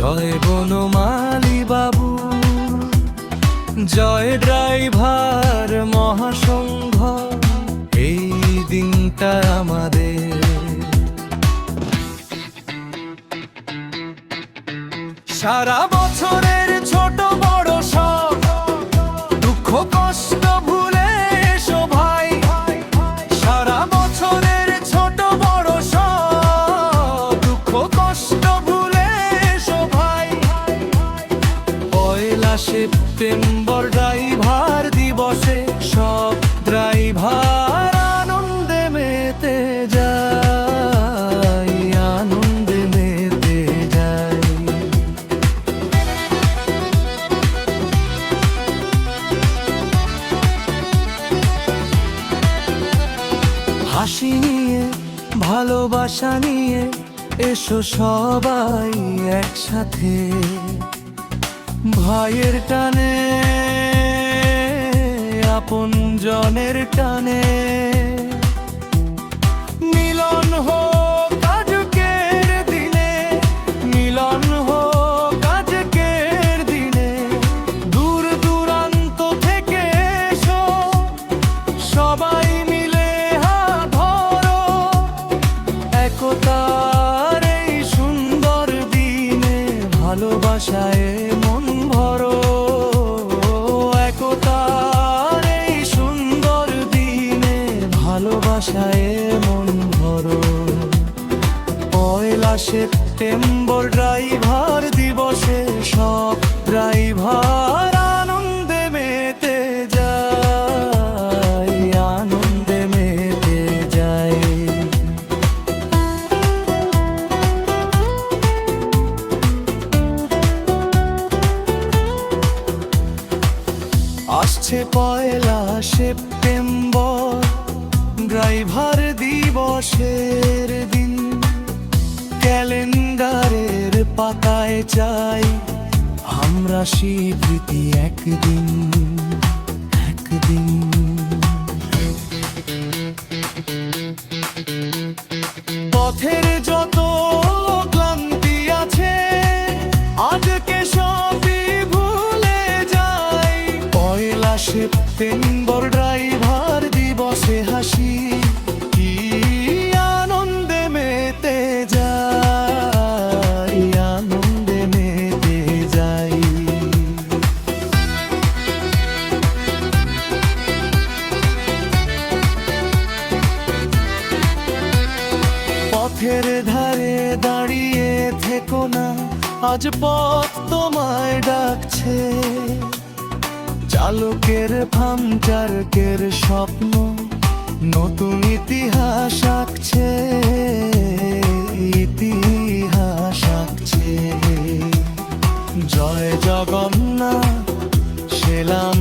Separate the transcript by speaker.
Speaker 1: জয় বনমালী বাবু, জয় driver মহাসংঘ, এই দিনটা আমাদের। সারা বছরের ছোট বড় সব দুঃখ কষ্ট ভুলে এসো ভাই, সারা বছরের ছোট বড় সব দুঃখ কষ্ট ভুলে এসো ভাই। 1 সেপ্টেম্বর ড্রাইভার দিবসে সব ড্রাইভার আনন্দে মেতে যায়, আনন্দে মেতে যায়। হাসি নিয়ে ভালোবাসা নিয়ে এসো সবাই একসাথে, ভাইয়ের টানে আপন জনের টানে মিলন হোক আজকের দিনে, মিলন হোক আজকের দিনে। দূর দূরান্ত থেকে এসো সবাই মিলে হাত ধরো, একতার এই সুন্দর দিনে ভালোবাসায় মন ভরো, একতার এই সুন্দর দিনে ভালোবাসায় মন ভরো। 1 সেপ্টেম্বর ড্রাইভার দিবসে সব ড্রাইভার আনন্দে মেতে যায়, আনন্দে মেতে যায়। আসছে 1 সেপ্টেম্বর ড্রাইভার দিবসের দিন, ক্যালেন্ডারের পাতায় চাই আমরা স্বীকৃতি একদিন, একদিন। পথের যত ক্লান্তি আছে আজকে সবই ভুলে যাই, 1 সেপ্টেম্বর ড্রাইভার দিবসে হাসি কি আনন্দে মেতে যাই, আনন্দে মেতে যাই। পথের ধারে দাঁড়িয়ে থেকো না, আজ পথ তোমায় ডাকছে, চালকের ভামচারকের স্বপ্ন নতুন ইতিহাস আঁকছে, ইতিহাস আঁকছে। জয় জগন্নাথ সেলাম